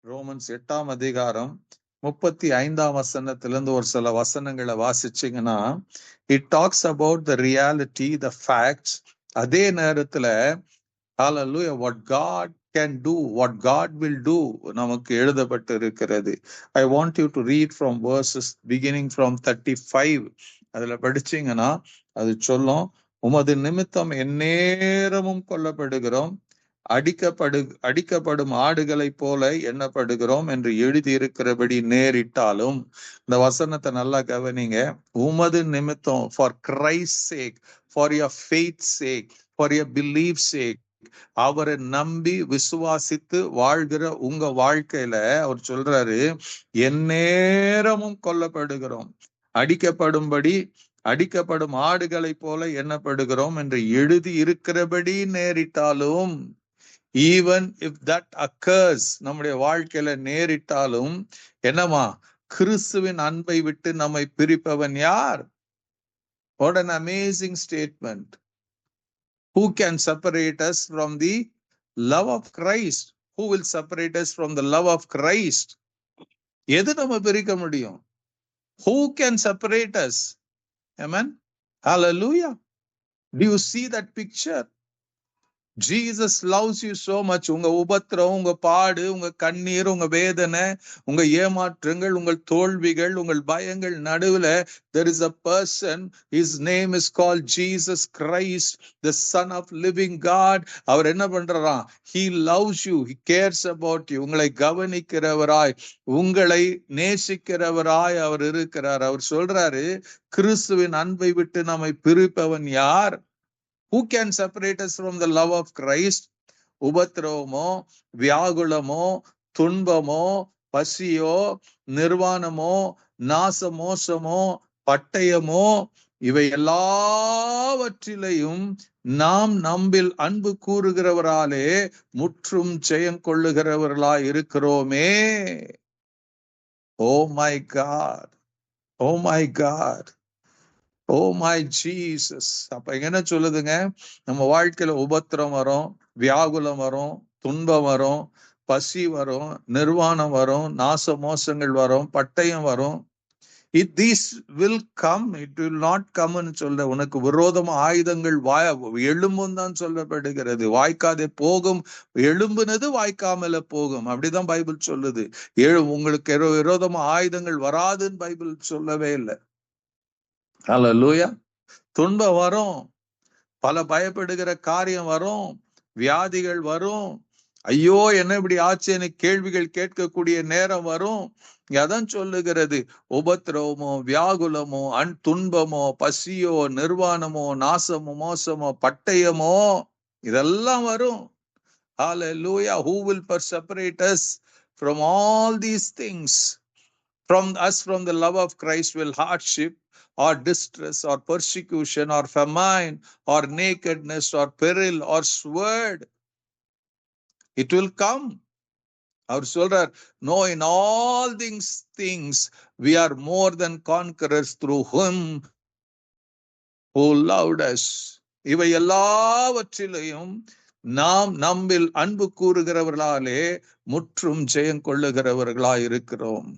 Romans 8ஆம் அதிகாரம் 35ஆம் வசனத்திலிருந்து ஒரு சில வசனங்களை வாசிச்சீங்கன்னா, it talks about the reality, the facts. அதே நேரத்துல ஹalleluya, what God can do, what God will do நமக்கு எழுதப்பட்டு இருக்கிறது. I want you to read from verses beginning from 35. அதுல படிச்சீங்கன்னா அது சொல்லும், உமது நிமித்தம் எந்நேரமும் கொல்லப்படுகிறோம், அடிக்கப்படும் ஆடுகளைப் போல எண்ணப்படுகிறோம் என்று எழுதியிருக்கிறபடி நேரிட்டாலும். இந்த வசனத்தை நல்லா கவனிங்க. உமது நிமித்தம், for Christ sake, for your faith sake, for your believe sake, அவரை நம்பி விசுவாசித்து வாழ்கிற உங்க வாழ்க்கையில அவர் சொல்றாரு, எந்நேரமும் கொல்லப்படுகிறோம், அடிக்கப்படும் ஆடுகளைப் போல எண்ணப்படுகிறோம் என்று எழுதி இருக்கிறபடி நேரிட்டாலும். ஈவன் இஃப் தட் அக்கர்ஸ், நம்முடைய வாழ்க்கையில நேரிட்டாலும் என்னமா, கிறிஸ்துவின் அன்பை விட்டு நம்மை பிரிப்பவன் யார்? What an amazing statement. Who can separate us from the love of Christ? Who will separate us from the love of Christ? எது நம்ம பிரிக்க முடியும்? Who can separate us? Amen. Hallelujah. Do you see that picture? Jesus loves you so much. உங்க உபத்திரம், உங்க பாடு, உங்க கண்ணீர், உங்க வேதனை, உங்க ஏமாற்றங்கள், உங்கள் தோல்விகள், உங்கள் பயங்கள் நடுவுல there is a person, his name is called Jesus Christ, the Son of living God. அவர் என்ன பண்றாராம்? He loves you, he cares about you. உங்களை கவனிக்கிறவராய், உங்களை நேசிக்கிறவராய் அவர் இருக்கிறார். அவர் சொல்றாரு, கிறிஸ்துவின் அன்பை விட்டு நம்மை பிரிப்பவன் யார்? Who can separate us from the love of Christ? உபத்திரவமோ, வியாகுலமோ, துன்பமோ, பசியோ, நிர்வாணமோ, நாசமோசமோ, பட்டயமோ, இவை எல்லாவற்றிலையும் நாம் நம்பில் அன்பு கூறுகிறவராலே முற்றும் ஜெயம் கொள்ளுகிறவர்களாய் இருக்கிறோமே. Oh my God, oh my God, oh my Jesus. அப்ப என்ன சொல்லுதுங்க? நம்ம வாழ்க்கையில உபத்திரம் வரும், வியாகுலம் வரும், துன்பம் வரும், பசி வரும், நிர்வாணம் வரும், நாச மோசங்கள் வரும், பட்டயம் வரும். These will come, it will not come ன்னு சொல்ல. உனக்கு விரோதமா ஆயுதங்கள் எழும்பும் தான் சொல்லப்படுகிறது. வாய்க்காதே போகும், எழும்புனது வாய்க்காமல போகும், அப்படிதான் பைபிள் சொல்லுது. உங்களுக்கு விரோதமா ஆயுதங்கள் வராதுன்னு பைபிள் சொல்லவே இல்லை. ஹல்லேலூயா. துன்பம் வரும், பல பயப்படுகிற காரியம் வரும், வியாதிகள் வரும், ஐயோ என்ன இப்படி ஆச்சுன்னு கேள்விகள் கேட்கக்கூடிய நேரம் வரும். அதான் சொல்லுகிறது, உபத்திரவமோ, வியாகுலமோ, துன்பமோ, பசியோ, நிர்வாணமோ, நாசமோ, மோசமோ, பட்டயமோ, இதெல்லாம் வரும். Hallelujah. Who will separate us from all these things? From the love of Christ will hardship or distress or persecution or famine or nakedness or peril or sword. It will come. அவர் சொல்றார், no, in all things we are more than conquerors through him who loved us. இவை எல்லாவற்றிலையும் நாம் நம்மில் அன்பு கூறுகிறவர்களாலே முற்றும் ஜெயம் கொள்ளுகிறவர்களாய் இருக்கிறோம்.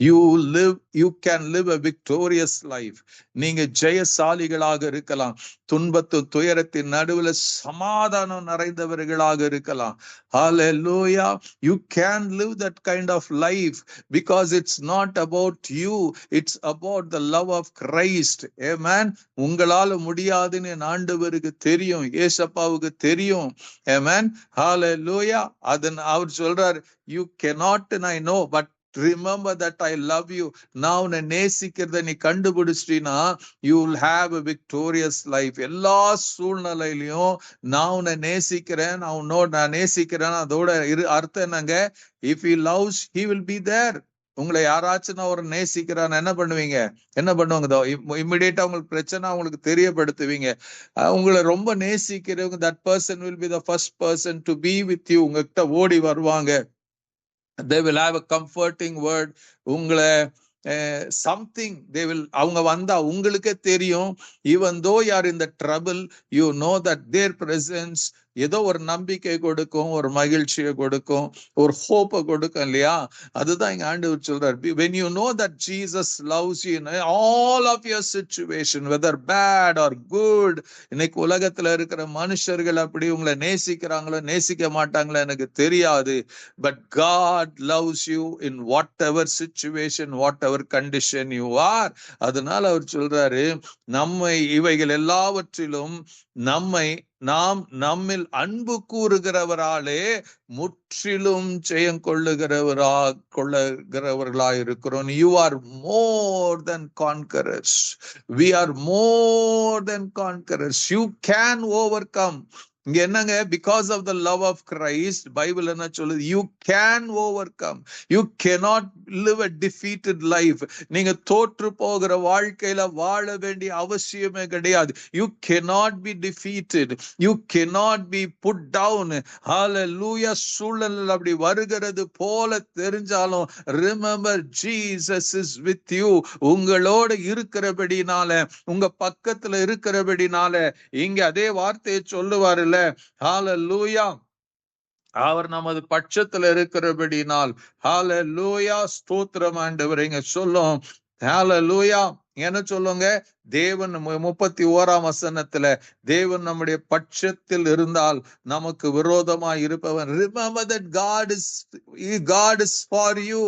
You can live a victorious life. நீங்க ஜெயசாலிகளாக இருக்கலாம். துன்பத்து துயரத்தின் நடுவில் சமாதானம் நிறைந்தவர்களாக இருக்கலாம். Hallelujah. You can live that kind of life because it's not about you, it's about the love of Christ. Amen. உங்களால முடியாதுன்னு ஆண்டவருக்கு தெரியும், ஏசப்பாவுக்கு தெரியும். Amen. Hallelujah. அதன் அவர் சொல்றார், you cannot, I know, but remember that I love you. நான் உன்னை நேசிக்கிறத நீ கண்டுபிடிச்சிட்டீனா you will have a victorious life. எல்லா சூழ்நிலையிலையும் நான் உன்னை நேசிக்கிறேன், நான் நேசிக்கிறேன், அதோட அர்த்தம் என்னங்க? If he loves, he will be there. உங்களை யாராச்சும் நான் ஒரு நேசிக்கிறான் என்ன பண்ணுவீங்க? என்ன பண்ணுவாங்க? இம்மிடியேட்டா உங்களுக்கு பிரச்சனை உங்களுக்கு தெரியப்படுத்துவீங்க. உங்களை ரொம்ப நேசிக்கிறவங்க, that person will be the first person to be with you. உங்ககிட்ட ஓடி வருவாங்க. They will have a comforting word. உங்களை something they will, அவங்க வந்தா உங்களுக்கே தெரியும், even though you are in the trouble, you know that their presence ஏதோ ஒரு நம்பிக்கை கொடுக்கும், ஒரு மகிழ்ச்சியை கொடுக்கும், ஒரு ஹோப்பை கொடுக்கும் இல்லையா? அதுதான் இங்க ஆண்டவர் சொல்றார். When you know that Jesus loves you in all of your situation, whether bad or good. இன்னைக்கு உலகத்துல இருக்கிற மனுஷர்கள் அப்படி உங்களை நேசிக்கிறாங்களோ நேசிக்க மாட்டாங்களோ எனக்கு தெரியாது. But God loves you in whatever situation, whatever condition you are. அதனால அவர் சொல்றாரு, நம்மை இவைகள் எல்லாவற்றிலும் நாம் நம்மில் அன்பு கூறுகிறவராலே முற்றிலும் ஜெயம் கொள்ளுகிறவர்களாய் இருக்கிறோம். You are more than conquerors. We are more than conquerors. You can overcome. இங்க என்னங்க? Because of the love of Christ, Bible என்ன சொல்லுது? You can overcome. You cannot live a defeated life. நீங்க தோற்று போகிற வாழ்க்கையில வாழ வேண்டிய அவசியமே கிடையாது. You cannot be defeated. You cannot be put down. Hallelujah. சூழல் அப்படி வருகிறது போல தெரிஞ்சாலும், remember Jesus is with you. உங்களோட இருக்கிறபடினால, உங்க பக்கத்துல இருக்கிறபடினால, இங்க அதே வார்த்தையை சொல்லுவாருல்ல, ஹalleluya, அவர் நமது பட்சத்துல இருக்கிறபடினால், ஹalleluya, ஸ்தோத்திரம் ஆண்டவரே. இங்க சொல்லும், ஹalleluya, என்ன சொல்லுங்க? தேவன் 31ஆம் வசனத்துல, தேவன் நம்முடைய பட்சத்தில் இருந்தால் நமக்கு விரோதமாய் இருப்பவன். Remember that God is for you.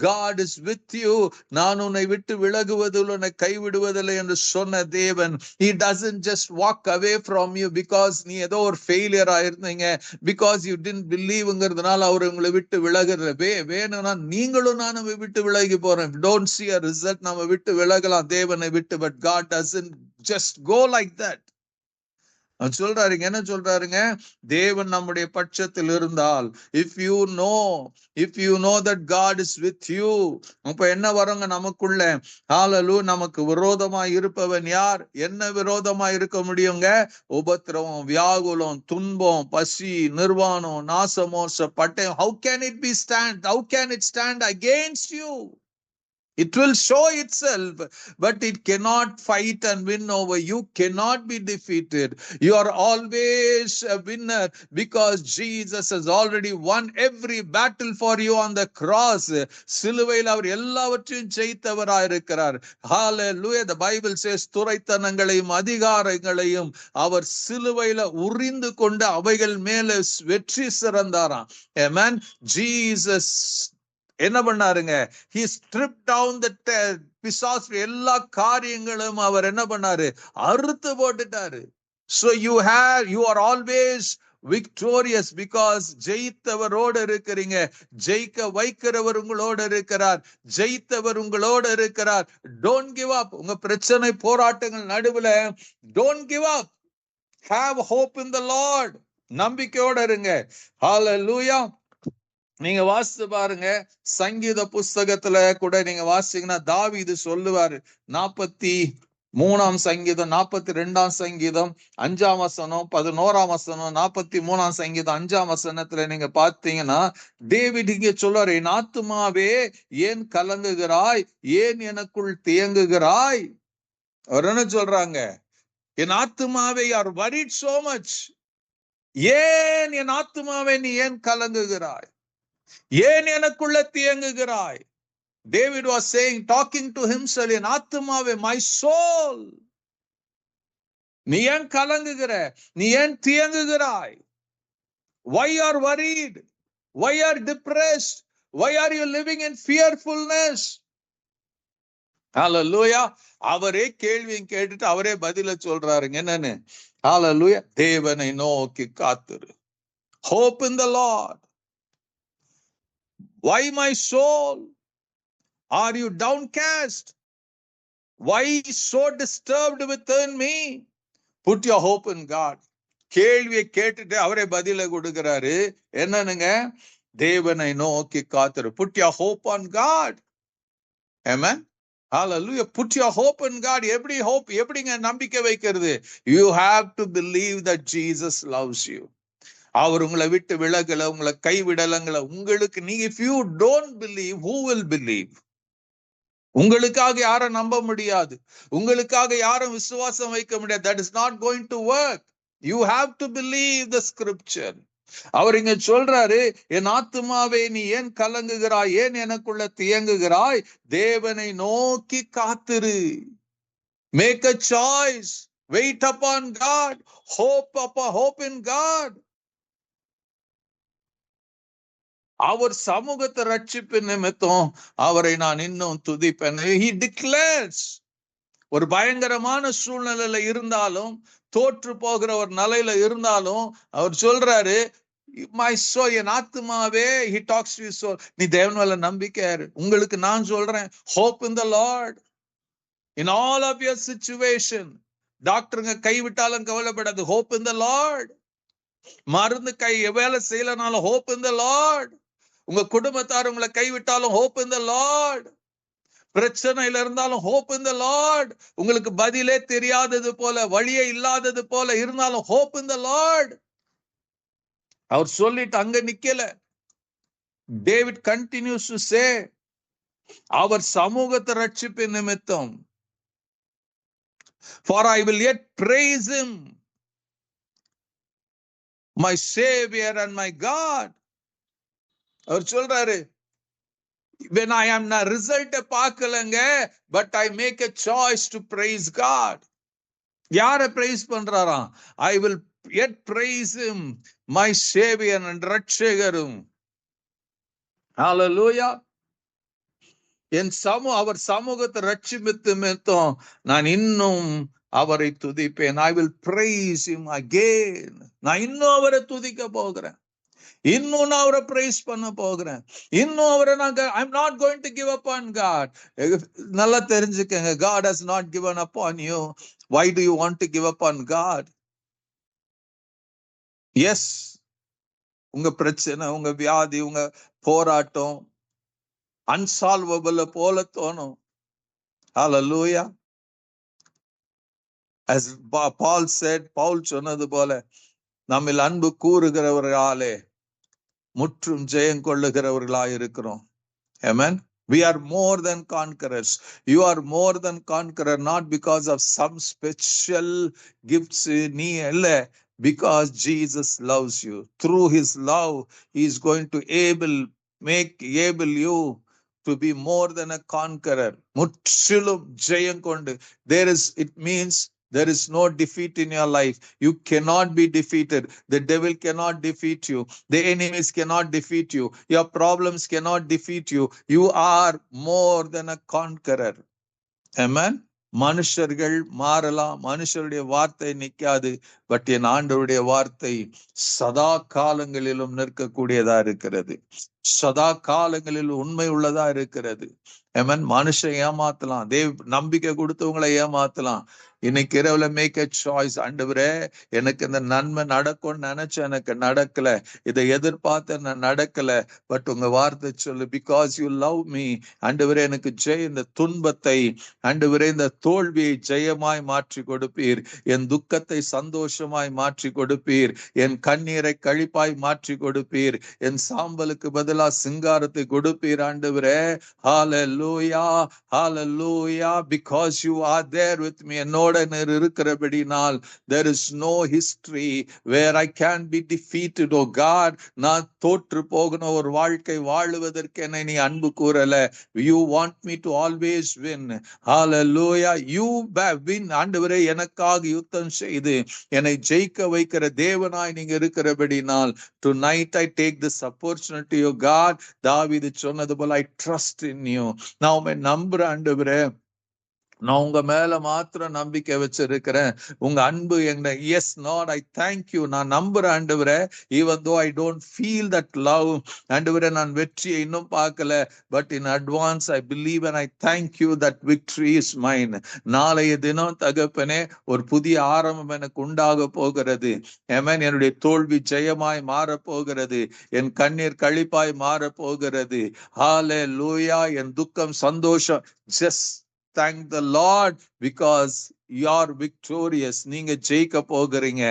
God is with you. நான் உன்னை விட்டு விலகுவதில் உன்னை கைவிடுவதில்லை என்று சொன்ன தேவன். He doesn't just walk away from you because நீ ஏதோ ஒரு ஃபெயிலியர் ஆயிருந்தீங்க, because you didn't believeங்கிறதுனால அவர் உங்களை விட்டு விலகுறது வேணும்னா நீங்களும் நானும் விட்டு விலகி போறோம். Don't see a result. நம்ம விட்டு விலகலாம் தேவனை விட்டு, but God doesn't just go like that. சொல்றாருங்க, என்ன சொல்றாருங்க? தேவன் நம்முடைய பட்சத்தில் இருந்தால், if you know that God is with you, அப்ப என்ன வருங்க நமக்குள்ள? ஹalleluya, நமக்கு விரோதமாய் இருப்பவன் யார்? என்ன விரோதமாய் இருக்க முடியுங்க? உபத்திரவம், வியாகுலம், துன்பம், பசி, நிர்வாணம், நாசமோச பட்டயம். How can it stand against you? It will show itself, but it cannot fight and win over. You cannot be defeated. You are always a winner because Jesus has already won every battle for you on the cross. சிலுவையில் அவர் எல்லாவற்றையும் ஜெயித்தவராய் இருக்கிறார். Hallelujah. The Bible says, துரைத்தனங்களையும் அதிகாரங்களையும் அவர் சிலுவையில உரிந்து கொண்டு அவைகள் மேல வெற்றி சிறந்தாராம். Amen. Jesus என்ன பண்ணாருங்க? He stripped down the பிசாசு எல்லா காரியங்களும் அவர் என்ன பண்ணாரு? அறுத்து போட்டுட்டாரு. So you are always victorious because ஜெயித்தவரோடு இருக்கிறீங்க. ஜெயிக்க வைக்கிறவர் உங்களோடு இருக்கிறார். ஜெயித்தவர் உங்களோடு இருக்கிறார். Don't give up. உங்க பிரச்சனை போராட்டங்கள் நடுவுல don't give up. Have hope in the Lord. நம்பிக்கையோட இருங்க. Hallelujah. நீங்க வாசித்து பாருங்க, சங்கீத புஸ்தகத்துல கூட நீங்க வாசிங்கன்னா தாவீது சொல்லுவாரு, 43ஆம் சங்கீதம், 42ஆம் சங்கீதம் 5ஆம் வசனம், 11ஆம் வசனம், 43ஆம் சங்கீதம் 5ஆம் வசனத்துல நீங்க பார்த்தீங்கன்னா டேவிட் இங்க சொல்றாரு, என் ஆத்துமாவே ஏன் கலங்குகிறாய், ஏன் எனக்குள் தியங்குகிறாய். அவர் என்ன சொல்றாங்க? என் ஆத்துமாவே, you are worried so much. ஏன் என் ஆத்துமாவே நீ ஏன் கலங்குகிறாய், ஏன் எனக்குள்ள தியங்குகிறாய்? David was saying, talking to himself, என் ஆத்துமாவே, my soul, நீ ஏன் கலங்குகிற, நீ ஏன் தியங்குகிறாய்? Why you are worried? Why you are depressed? Why are you living in fearfulness? Hallelujah. அவரே கேள்வியும் கேட்டுட்டு அவரே பதில சொல்றாருங்க. என்னன்னு? Hallelujah. தேவனை நோக்கி காத்திரு. Hope in the Lord. Why my soul? Are you downcast? Why so disturbed within me? Put your hope in God. கேள்வியை கேட்டுட்டு அவரே பதில கொடுக்கிறாரு. என்னன்னுங்க? தேவனை நோக்கி காத்திரு. Put your hope on God. Amen. Hallelujah. Put your hope in God. எப்படி hope? எப்படிங்க நம்பிக்கை வைக்கிறது? You have to believe that Jesus loves you. அவர் உங்களை விட்டு விலகல, உங்களை கைவிடலங்கள. உங்களுக்கு நீ, if you don't believe, who will believe? உங்களுக்காக யாரும் நம்ப முடியாது, உங்களுக்காக யாரும் விசுவாசம் வைக்க முடியாது. That is not going to work. You have to believe the scripture. அவர் இங்க சொல்றாரு, என் ஆத்துமாவே நீ ஏன் கலங்குகிறாய், ஏன் எனக்குள்ள தியங்குகிறாய், தேவனை நோக்கி காத்திரு. Make a choice. Wait upon God. Hope in God. அவர் சமூகத்தை ரட்சிப்பின் நிமித்தம் அவரை நான் இன்னும் துதிப்பேன். He declares. ஒரு பயங்கரமான சூழ்நிலையில இருந்தாலும், தோற்று போகிற ஒரு நிலையில இருந்தாலும் அவர் சொல்றாரு, my soul, என் ஆத்துமாவே, he talks to his soul, நீ தேவன் மேல நம்பிக்கை. உங்களுக்கு நான் சொல்றேன், hope in the Lord in all of your situation. டாக்டருங்க கைவிட்டாலும் கவலைப்படாது, hope in the Lord. மருந்து வேலை செய்யலனாலும் hope in the Lord. உங்க குடும்பத்தார் உங்களை கைவிட்டாலும் hope in the Lord. பிரச்சனையில இருந்தாலும் hope in the Lord. உங்களுக்கு பதிலே தெரியாதது போல, வழியே இல்லாதது போல இருந்தாலும் hope in the Lord. அவர் சொல்லிட்டு அங்க நிக்கல. David continues to say, அவர் சமூகத்தை ரட்சிப்பின் நிமித்தம், for I will yet praise him, my Savior and my God. அவர் சொல்றாரு, when I am not result பார்க்கலங்க, but I make a choice to praise God. யாரை praise பண்றாராம்? I will yet praise him, my Savior and ரட்சகரும். Hallelujah. அவர் சமூகத்தை ரட்சிப்பித்து நிமித்தம் நான் இன்னும் அவரை துதிப்பேன். I will praise him again. நான் இன்னும் அவரை துதிக்க போகிறேன், இன்னும் நான் அவரை பிரைஸ் பண்ண போகிறேன், இன்னும் அவரை I'm not going to give up on God. நல்லா தெரிஞ்சுக்கங்க, God has not given up on you. Why do you want to give up on God? Yes, உங்க பிரச்சனை, உங்க வியாதி, உங்க போராட்டம் unsolvable போல தோணும். Hallelujah. As Paul said, Paul சொன்னது போல, நம்மில் அன்பு கூறுகிறவர்களாலே முற்றும் ஜெயம் கொள்ளுகிறவர்களாய் இருக்கிறோம். Amen. We are more than conquerors. You are more than conqueror, not because of some special gifts நீ இல்ல, because Jesus loves you. Through his love, he is going to make you to be more than a conqueror. முற்றிலும் ஜெயம் கொண்டு. It means there is no defeat in your life. You cannot be defeated. The devil cannot defeat you. The enemies cannot defeat you. Your problems cannot defeat you. You are more than a conqueror. Amen. மனுஷர்கள் மாறலாம், மனுஷருடைய வார்த்தை நிற்காது, but என் ஆண்டவருடைய வார்த்தை சதா காலங்களிலும் நிற்கக்கூடியதா இருக்கிறது, சதா காலங்களில் உண்மை உள்ளதா இருக்கிறது. Amen. மனுஷன் ஏமாத்தலாம், நம்பிக்கை கொடுத்தவங்களை ஏமாத்தலாம். இன்னைக்கு இரவுல மேக் எ சாய்ஸ். ஆண்டவரே, எனக்கு இந்த நன்மை நடக்கும்னு நினைச்ச, எனக்கு நடக்கல, இதை எதிர்பார்த்த நான் நடக்கல, பட் உங்க வார்த்தை சொல்லு, பிகாஸ் யூ லவ் மீ. ஆண்டவரே, எனக்கு இந்த துன்பத்தை, ஆண்டவரே இந்த தோல்வியை ஜெயமாய் மாற்றி கொடுப்பீர், என் துக்கத்தை சந்தோஷமாய் மாற்றி கொடுப்பீர், என் கண்ணீரை கழிப்பாய் மாற்றி கொடுப்பீர், என் சாம்பலுக்கு பதிலா சிங்காரத்தை கொடுப்பீர். ஆண்டவரே, ஹalleluya, hallelujah, because you are there with me. என்னோட இருக்கிறபடினால் there is no history where I can be defeated. Oh God, நான் தோற்று போகிற ஒரு வாழ்க்கை வாழுவதற்கு என்னை நீ அன்பு கூறல. You want me to always win. Hallelujah. You win. ஆண்டவரே, எனக்காக யுத்தம் செய்து என்னை ஜெயிக்க வைக்கிற தேவனாய் நீங்க இருக்கிறபடினால் tonight I take this opportunity. Oh God, தாவீது சொன்னது போல, I trust in you. நான் உம்மை நம்புறேன் ஆண்டவரே, நான் உங்க மேல மாத்திரம் நம்பிக்கை வச்சிருக்கிறேன், உங்க அன்பு என்ன. Yes lord, I thank you. நான் நம்புறேன் ஆண்டவரே, even though I don't feel that love. ஆண்டவரே, நான் வெற்றியை இன்னும் பார்க்கல, but in advance I believe and I thank you that victory is mine. நாளைய தினம் தகப்பனே, ஒரு புதிய ஆரம்பம் எனக்கு உண்டாக போகிறது. ஆமென். என்னுடைய தோல்வி ஜெயமாய் மாற போகிறது, என் கண்ணீர் கழிப்பாய் மாற போகிறது. ஹalleluya. என் துக்கம் சந்தோஷம். just thank the Lord because you are victorious. நீங்க ஜெயிக்க போகிறீங்க.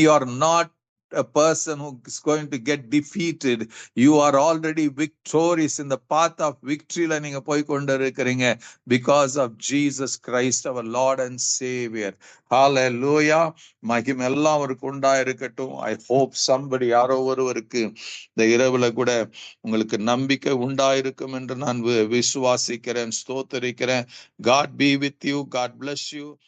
You are not a person who is going to get defeated. You are already victorious in the path of victory. நீங்க போய் கொண்டு இருக்கிறீங்க because of Jesus Christ, our Lord and Savior. Hallelujah. மகிமை எல்லாம் அவருக்கு உண்டா இருக்கட்டும். I hope somebody, யாரோ ஒருவருக்கு இந்த இரவுல கூட உங்களுக்கு நம்பிக்கை உண்டாயிருக்கும் என்று நான் விசுவாசிக்கிறேன், ஸ்தோத்தரிக்கிறேன். God be with you. God bless you.